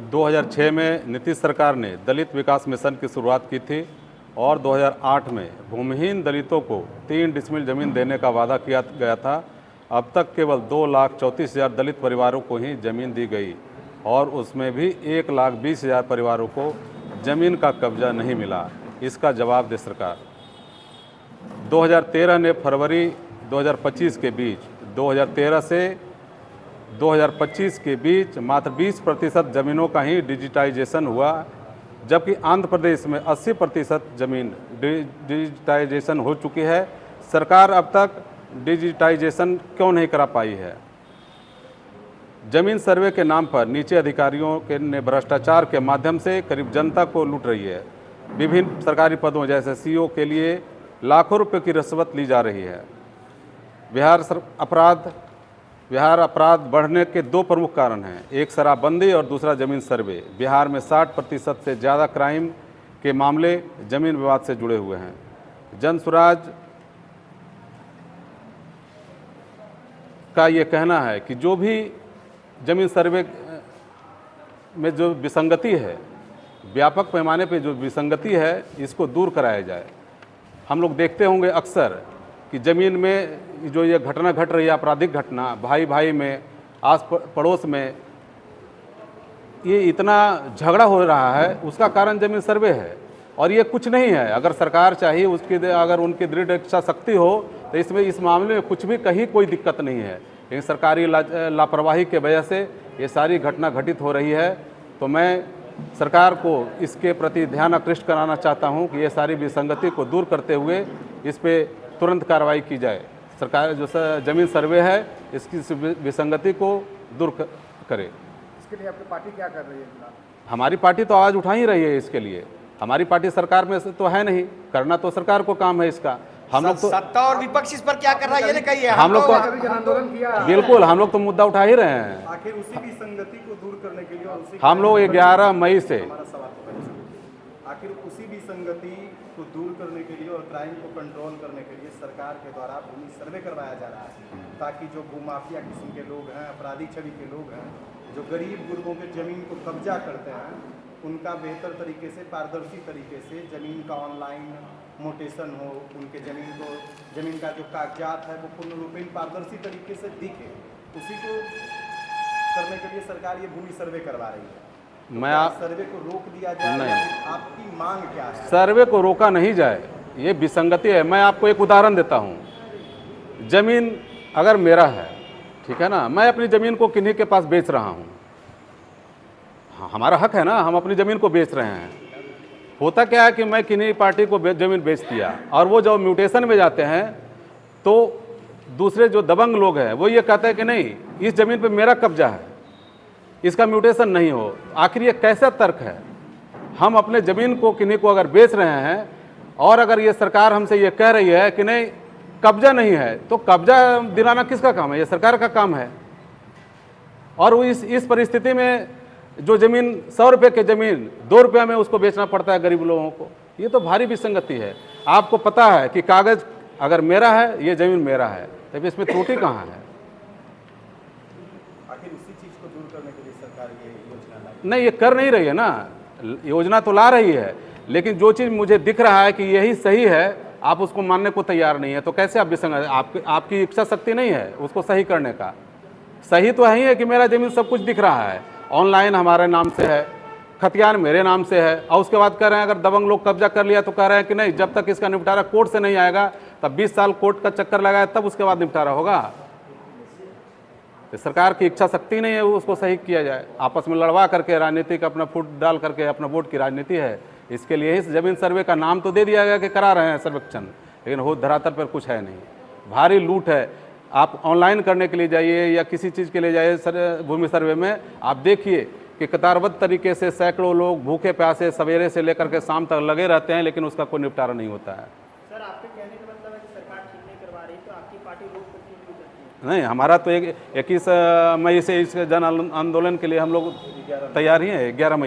2006 में नीतीश सरकार ने दलित विकास मिशन की शुरुआत की थी और 2008 में भूमिहीन दलितों को 3 डिसमिल ज़मीन देने का वादा किया गया था। अब तक केवल 2,34,000 दलित परिवारों को ही ज़मीन दी गई और उसमें भी 1,20,000 परिवारों को ज़मीन का कब्जा नहीं मिला। इसका जवाब दे सरकार। 2013 ने फरवरी 2025 के बीच 2013 से 2025 के बीच मात्र 20% ज़मीनों का ही डिजिटाइजेशन हुआ, जबकि आंध्र प्रदेश में 80% ज़मीन डिजिटाइजेशन हो चुकी है। सरकार अब तक डिजिटाइजेशन क्यों नहीं करा पाई है? ज़मीन सर्वे के नाम पर नीचे अधिकारियों के ने भ्रष्टाचार के माध्यम से करीब जनता को लूट रही है। विभिन्न सरकारी पदों जैसे सीईओ के लिए लाखों रुपए की रिश्वत ली जा रही है। बिहार अपराध बढ़ने के 2 प्रमुख कारण हैं, एक शराबबंदी और दूसरा ज़मीन सर्वे। बिहार में 60% से ज़्यादा क्राइम के मामले ज़मीन विवाद से जुड़े हुए हैं। जनसुराज का ये कहना है कि जो भी ज़मीन सर्वे में जो विसंगति है, व्यापक पैमाने पे जो विसंगति है, इसको दूर कराया जाए। हम लोग देखते होंगे अक्सर कि ज़मीन में जो ये घटना घट रही है, आपराधिक घटना, भाई भाई में, आस पड़ोस में, ये इतना झगड़ा हो रहा है, उसका कारण ज़मीन सर्वे है और ये कुछ नहीं है। अगर सरकार चाहिए, अगर उनकी दृढ़ इच्छा शक्ति हो तो इसमें इस मामले में कुछ भी कहीं कोई दिक्कत नहीं है। लेकिन सरकारी लापरवाही के वजह से ये सारी घटना घटित हो रही है। तो मैं सरकार को इसके प्रति ध्यान आकृष्ट कराना चाहता हूं कि ये सारी विसंगति को दूर करते हुए इस पे तुरंत कार्रवाई की जाए। सरकार जो ज़मीन सर्वे है, इसकी विसंगति को दूर करे। इसके लिए आपकी पार्टी क्या कर रही है? हमारी पार्टी तो आवाज़ उठा ही रही है इसके लिए। हमारी पार्टी सरकार में तो है नहीं, करना तो सरकार को काम है इसका। हम लोग तो सत्ता और विपक्ष इस पर क्या कर रहा है ये नहीं कहिए। हम लोग तो आंदोलन किया, बिल्कुल हम लोग तो मुद्दा उठा ही रहे हैं। आखिर उसी विसंगति को दूर करने के लिए और उसी हम लोग 11 मई से आखिर उसी विसंगति को दूर करने के लिए और क्राइम को कंट्रोल करने के लिए सरकार के द्वारा भूमि सर्वे करवाया जा रहा है, ताकि जो भूमाफिया किस्म के लोग हैं, अपराधी छवि के लोग हैं, जो गरीब गुरबों के ज़मीन को कब्जा करते हैं, उनका बेहतर तरीके से, पारदर्शी तरीके से ज़मीन का ऑनलाइन मोटेशन हो, उनके ज़मीन का जो कागजात है वो पूर्ण रूपेण पारदर्शी तरीके से दिखे। उसी को करने के लिए सरकार ये भूमि सर्वे करवा रही है। सर्वे को रोक दिया जाए? नहीं, आपकी मांग क्या है? सर्वे को रोका नहीं जाए, ये विसंगति है। मैं आपको एक उदाहरण देता हूँ। ज़मीन अगर मेरा है, ठीक है ना, मैं अपनी ज़मीन को किन्हीं के पास बेच रहा हूँ, हाँ, हमारा हक है ना, हम अपनी ज़मीन को बेच रहे हैं। होता क्या है कि मैं किन्हीं पार्टी को ज़मीन बेच दिया और वो जब म्यूटेशन में जाते हैं तो दूसरे जो दबंग लोग हैं वो ये कहते हैं कि नहीं, इस ज़मीन पे मेरा कब्जा है, इसका म्यूटेशन नहीं हो। आखिर ये कैसा तर्क है? हम अपने ज़मीन को किन्हीं को अगर बेच रहे हैं और अगर ये सरकार हमसे ये कह रही है कि नहीं कब्जा नहीं है, तो कब्जा दिलाना किसका काम है? ये सरकार का काम है। और वो इस परिस्थिति में जो ज़मीन 100 रुपये की ज़मीन 2 रुपये में उसको बेचना पड़ता है गरीब लोगों को। ये तो भारी विसंगति है। आपको पता है कि कागज़ अगर मेरा है, ये ज़मीन मेरा है, तब इसमें त्रुटि कहाँ है? आखिर उसी चीज़ को दूर करने के लिए सरकार ये योजना लाई? नहीं, ये कर नहीं रही है ना, योजना तो ला रही है, लेकिन जो चीज़ मुझे दिख रहा है कि यही सही है, आप उसको मानने को तैयार नहीं है, तो कैसे आप विसंगत? आपकी इच्छा शक्ति नहीं है उसको सही करने का। सही तो है कि मेरा ज़मीन सब कुछ दिख रहा है, ऑनलाइन हमारे नाम से है, खतियान मेरे नाम से है, और उसके बाद कह रहे हैं अगर दबंग लोग कब्जा कर लिया तो कह रहे हैं कि नहीं, जब तक इसका निपटारा कोर्ट से नहीं आएगा तब 20 साल कोर्ट का चक्कर लगाए तब उसके बाद निपटारा होगा। तो सरकार की इच्छा शक्ति नहीं है उसको सही किया जाए। आपस में लड़वा करके राजनीतिक अपना फुट डाल करके अपना वोट की राजनीति है। इसके लिए ही ज़मीन सर्वे का नाम तो दे दिया गया कि करा रहे हैं सर्वेक्षण, लेकिन वो धरातल पर कुछ है नहीं। भारी लूट है। आप ऑनलाइन करने के लिए जाइए या किसी चीज़ के लिए जाइए भूमि सर्वे में, आप देखिए कि कतारबद्ध तरीके से सैकड़ों लोग भूखे प्यासे सवेरे से लेकर के शाम तक लगे रहते हैं, लेकिन उसका कोई निपटारा नहीं होता है। सर, आपके कहने का मतलब है कि सरकार ठीक नहीं करवा रही, तो आपकी पार्टी रोक क्यों करती है? नहीं, हमारा तो 21 मई से इस जन आंदोलन के लिए हम लोग तैयार ही हैं। 11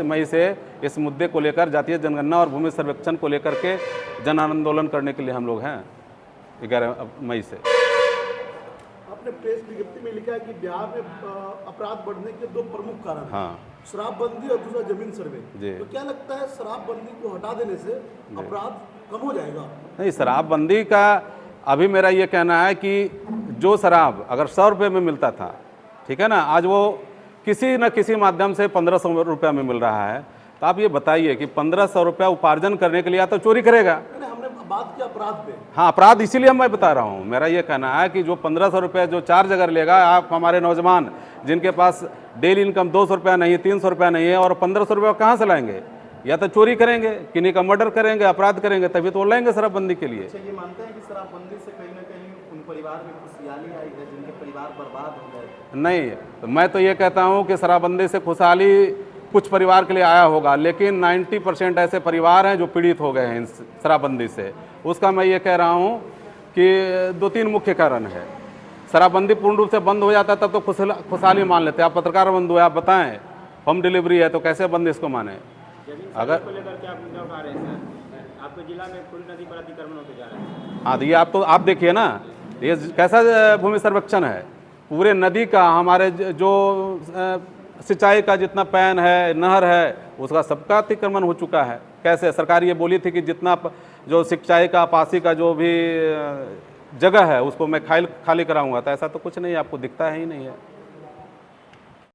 मई से इस मुद्दे को लेकर, जातीय जनगणना और भूमि सर्वेक्षण को लेकर के जन आंदोलन करने के लिए हम लोग हैं 11 मई से। आप अपने प्रेस विज्ञप्ति में लिखा है कि बिहार में अपराध बढ़ने के 2 प्रमुख कारण हैं। हाँ शराबबंदी और दूसरा जमीन सर्वे। जी। तो क्या लगता है शराबबंदी को हटा देने से अपराध कम हो जाएगा? नहीं, शराबबंदी का अभी मेरा ये कहना है कि जो शराब अगर 100 रुपये में मिलता था, ठीक है ना, आज वो किसी न किसी माध्यम से 1500 रुपया में मिल रहा है। तो आप ये बताइए कि 1500 रुपया उपार्जन करने के लिए या तो चोरी करेगा। नहीं, हमने बात की अपराध पे। हाँ, अपराध इसीलिए मैं बता रहा हूँ। मेरा ये कहना है कि जो 1500 रुपये जो चार्ज अगर लेगा, आप हमारे नौजवान जिनके पास डेली इनकम 200 रुपया नहीं, 300 रुपया नहीं है, और 1500 रुपया कहाँ से लाएंगे? या तो चोरी करेंगे, किन्हीं का मर्डर करेंगे, अपराध करेंगे, तभी तो लाएंगे शराबबंदी के लिए। अच्छा, ये मानते हैं कि शराबबंदी से कहीं ना कहीं उन परिवार में खुशहाली आई है जिनके परिवार बर्बाद हो गए? नहीं, मैं तो ये कहता हूँ कि शराबबंदी से खुशहाली कुछ परिवार के लिए आया होगा, लेकिन 90% ऐसे परिवार हैं जो पीड़ित हो गए हैं इस शराबबंदी से। उसका मैं ये कह रहा हूँ कि 2-3 मुख्य कारण है। शराबबंदी पूर्ण रूप से बंद हो जाता तब तो खुशहाली मान लेते। आप पत्रकार बंधु हैं, आप बताएं, होम डिलीवरी है तो कैसे बंद इसको माने? अगर को लेकर के आप मुद्दा उठा रहे हैं सर, आपके जिला में पूरी नदी पर अतिक्रमण होते जा रहा है। हाँ, तो ये आप देखिए ना, ये कैसा भूमि सर्वेक्षण है। पूरे नदी का, हमारे जो सिंचाई का जितना पैन है, नहर है, उसका सबका अतिक्रमण हो चुका है। कैसे? सरकार ये बोली थी कि जितना जो सिंचाई का, पासी का जो भी जगह है उसको मैं खाली कराऊंगा, तो ऐसा तो कुछ नहीं, आपको दिखता है ही नहीं है।